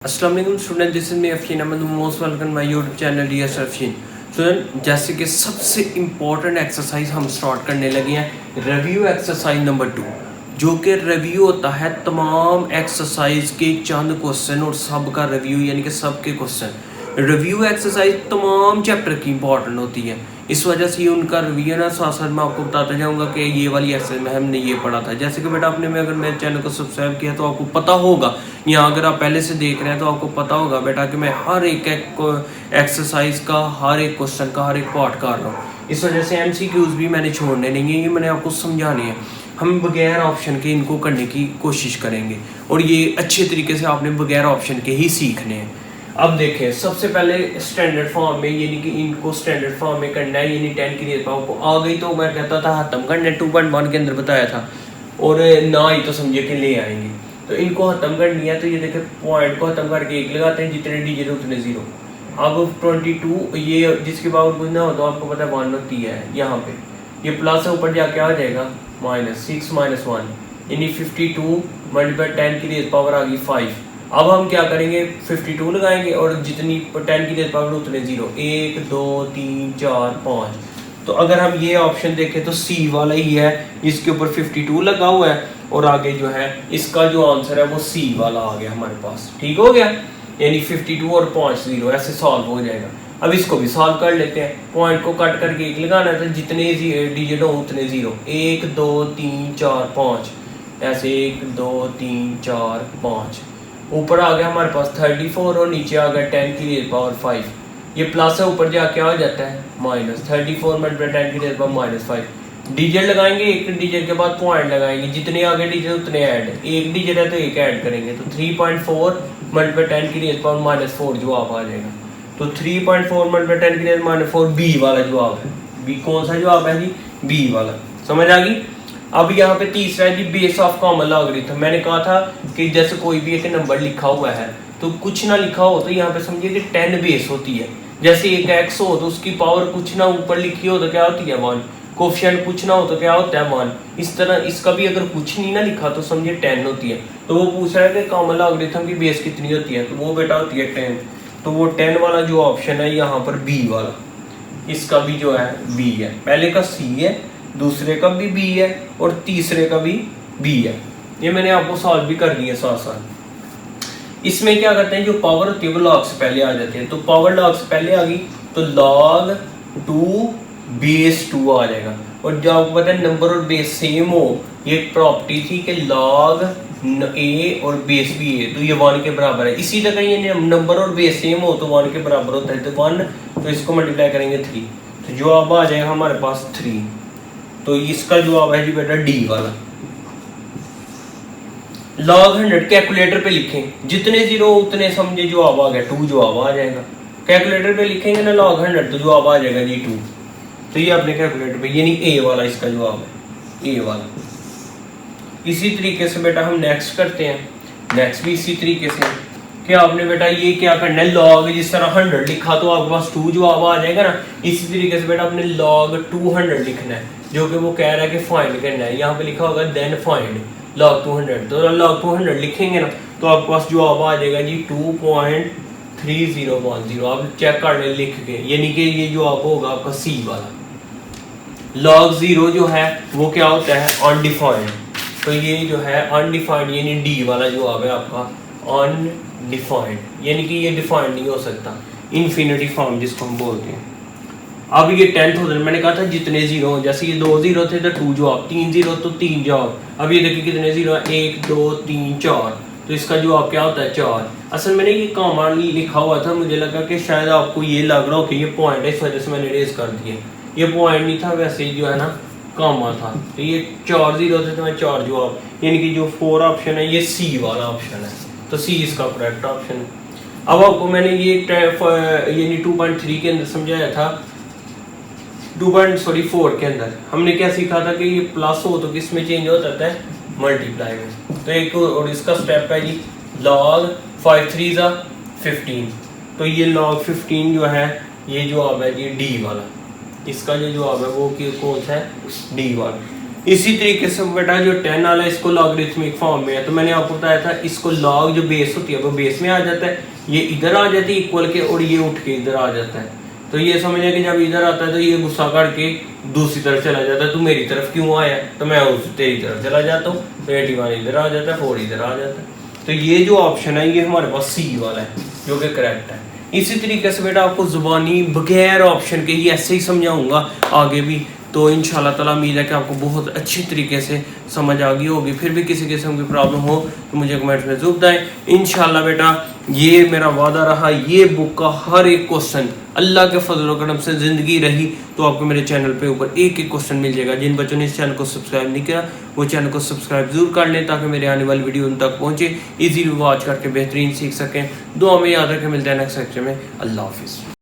अस्सलाम वालेकुम student, this is me Afsheen Ahmed, most welcome my YouTube channel DS Afsheen. Student, जैसे कि सबसे इम्पोर्टेंट एक्सरसाइज हम स्टार्ट करने लगे हैं, रिव्यू एक्सरसाइज नंबर 2, जो कि रिव्यू होता है तमाम एक्सरसाइज के चंद क्वेश्चन और सब का रिव्यू, यानी कि सब के क्वेश्चन। रिव्यू एक्सरसाइज तमाम चैप्टर की इंपॉर्टेंट होती है, इस वजह से उनका रिव्यू ना साथ साथ मैं आपको बताता जाऊंगा कि ये वाली एक्सरसाइज में हमने ये पढ़ा था। जैसे कि बेटा आपने अगर मेरे चैनल को सब्सक्राइब किया तो आपको पता होगा, या अगर आप पहले से देख रहे हैं तो आपको पता होगा बेटा कि मैं हर एक एक्सरसाइज का, हर एक क्वेश्चन का, हर एक पार्ट कर रहा हूँ। इस वजह से MCQs भी मैंने छोड़ने नहीं है, ये मैंने आपको समझाने हैं। हम बगैर ऑप्शन के इनको करने की कोशिश करेंगे और ये अच्छे तरीके से आपने बगैर ऑप्शन के ही सीखने हैं। अब देखें, सबसे पहले स्टैंडर्ड फॉर्म में, यानी कि इनको स्टैंडर्ड फॉर्म में करना है, यानी 10 की रेट पावर को आ गई तो मैं कहता था खत्म करने, 2.1 के अंदर बताया था, और ना ही तो समझे कि ले आएंगे। तो इनको खत्म करनी है, तो ये देखें पॉइंट को खत्म करके 1 लगाते हैं, जितने डिजिट उतने 0। अब 22 ये जिसके पावर कुछ ना हो तो आपको पता है 1 होती है, यहाँ पे ये प्लस है, ऊपर जाके आ जाएगा -6 - 1, यानी 52 मल्टीप्लाई 10 की रेट पावर आ गई 5। अब हम क्या करेंगे, 52 लगाएंगे और जितनी 10 की रेट पावर उतने 0, 1 2 3 4 5। तो अगर हम ये ऑप्शन देखें तो C वाला ही है, इसके ऊपर 52 लगा हुआ है और आगे जो है इसका जो आंसर है वो C वाला आ गया हमारे पास। ठीक हो गया, यानी 52 और 5 0 ऐसे सॉल्व हो जाएगा। अब इसको भी सॉल्व कर लेते हैं। पॉइंट को कट करके 1 लगाना है, तो जितने डिजिट हो उतने 0, 1 2 3 4 5, ऐसे 1 2 3 4 5। ऊपर आ गया हमारे पास 34 और नीचे आ गया 10 की रेज़ पावर 5। ये प्लस है, ऊपर जाके आ जाता है -34 मल्टीप्लाई 10 की रेज़ पावर -5। डिजिट लगाएंगे, एक डिजिट के बाद पॉइंट लगाएंगे, जितने आगे डिजिट उतने ऐड, एक डिजिट है तो एक ऐड करेंगे, तो 3.4 मल्टीप्लाई 10 की रेज़ पावर -4 जवाब आ जाएगा। तो 3.4 मल्टीप्लाई 10 की रेज़ -4 बी वाला जवाब है। बी कौन सा जवाब है जी? बी वाला। समझ आ गई? अब यहाँ पे तीसरा है जी, बेस ऑफ कॉमन लॉगरिथम। मैंने कहा था कि जैसे कोई भी एक नंबर लिखा हुआ है तो कुछ ना लिखा हो तो यहाँ पे समझिए कि 10 बेस होती है। जैसे एक x हो तो उसकी पावर कुछ ना ऊपर लिखी हो तो क्या होती है 1, कोफिशिएंट कुछ ना हो तो क्या होता है 1। इस तरह इसका भी अगर कुछ नहीं ना लिखा तो समझिए 10 होती है। तो वो पूछ रहा है कि कॉमन लॉगरिथम की बेस कितनी होती है, तो वो बेटा होती है 10। तो वो 10 वाला जो ऑप्शन है यहाँ पर बी वाला, इसका भी जो है बी है। पहले का सी है, दूसरे का भी बी है और तीसरे का भी बी है। ये मैंने आपको सॉल्व भी कर दिया साथ साथ। इसमें क्या करते हैं, जो पावर होती है वो लॉग से पहले आ जाती है, तो पावर लॉग से पहले आ गई तो log 2 बेस 2 आ जाएगा। और जब आपको पता है नंबर और बेस सेम हो, ये प्रॉपर्टी थी कि log a और बेस भी a, तो ये 1 के बराबर है। इसी तरह ये नंबर और बेस सेम हो तो 1 के बराबर होता है, तो 1, तो इसको मल्टीप्लाई करेंगे 3, तो जवाब आ जाएगा हमारे पास 3। तो इसका जवाब है जी बेटा डी वाला। log 100 कैलकुलेटर पे लिखें, जितने 0 उतने समझे जवाब आ गया 2 जवाब आ जाएगा। कैलकुलेटर पे लिखेंगे ना log 100 तो जवाब आ जाएगा जी 2। तो ये अपने कैलकुलेटर पे, यानी ए वाला इसका जवाब है, ए वाला। इसी तरीके से बेटा हम नेक्स्ट करते हैं। नेक्स्ट भी इसी तरीके से कि आपने बेटा ये क्या करना है, log जिस तरह 100 लिखा तो आपके पास 2 जवाब आ जाएगा ना, इसी तरीके से बेटा आपने log 200 लिखना है, जो कि वो कह रहा है कि फाइंड करना है। यहाँ पे लिखा होगा देन फाइंड log 200, तो log 200 लिखेंगे ना तो आपके पास जवाब आ जाएगा जी 2.3010। आप चेक कर लें लिख के, यानी कि ये जवाब होगा आपका सी वाला। log 0 जो है वो क्या होता है, अनडिफाइंड, तो ये जो है अनडिफाइंड, यानी डी वाला जवाब है आपका अनडिफाइंड, यानी कि ये डिफाइंड नहीं हो सकता, इन्फिनिटी फॉर्म जिसको हम बोलते हैं। अब ये 10,000 मैंने कहा था जितने 0 हो, जैसे ये 2 0 थे तो 2 जवाब, 3 0 तो 3 जवाब। अब ये देखिए कितने 0 है, 1 2 3 4, तो इसका जवाब क्या होता है 4। असल मैंने ये कॉमा लिखा हुआ था, मुझे लगा कि शायद आपको ये लग रहा हो कि ये पॉइंट है, इस वजह से मैंने रेज कर दिया। ये पॉइंट नहीं था, वैसे ही जो है ना कॉमा था। तो ये 4 0 थे तो मैं 4 जवाब, यानी कि जो 4 ऑप्शन है ये सी वाला ऑप्शन है, तो सी इसका करेक्ट ऑप्शन है। अब आपको मैंने ये यानी 2.3 के अंदर समझाया था, 4 के अंदर हमने क्या सीखा था कि ये प्लस हो तो किस में चेंज हो जाता है, मल्टीप्लाई में। तो एक और इसका स्टेप है जी log 5 3 15, तो ये log 15 जो है ये जवाब है जी डी वाला। इसका जो जवाब है वो कौन सा है, डी वाला। इसी तरीके से बेटा जो 10 वाला इसको लॉगरिथमिक फॉर्म में है, तो मैंने आपको बताया था इसको लॉग जो बेस होती है वो बेस में आ जाता है, ये इधर आ जाती है इक्वल के, और ये उठ के इधर आ जाता है। तो ये समझे कि जब इधर आता है तो ये गुस्सा करके दूसरी तरफ चला जाता है, तू मेरी तरफ क्यों आया, तो मैं उस तेरी तरफ चला जाता हूँ, तो 81 इधर आ जाता है, 4 इधर आ जाता है। तो ये जो ऑप्शन है ये हमारे पास सी वाला है जो कि करेक्ट है। इसी तरीके से बेटा आपको जुबानी बगैर ऑप्शन के ही ऐसे ही समझाऊंगा आगे भी, तो इंशाल्लाह ताला उम्मीद है कि आपको बहुत अच्छी तरीके से समझ आ गई होगी। फिर भी किसी किस्म की प्रॉब्लम हो तो मुझे कमेंट्स में ज़रूर बताएं। इंशाल्लाह बेटा ये मेरा वादा रहा, ये बुक का हर एक क्वेश्चन अल्लाह के फजल करम से ज़िंदगी रही तो आपको मेरे चैनल पे ऊपर एक एक क्वेश्चन मिल जाएगा। जिन बच्चों ने इस चैनल को सब्सक्राइब नहीं किया वो चैनल को सब्सक्राइब जरूर कर लें ताकि मेरे आने वाली वीडियो उन तक पहुँचे, ईजीली वॉच करके बेहतरीन सीख सकें। दुआ में याद रखें, मिलते हैं नेक्स्ट लेक्चर में। अल्लाह हाफिज़।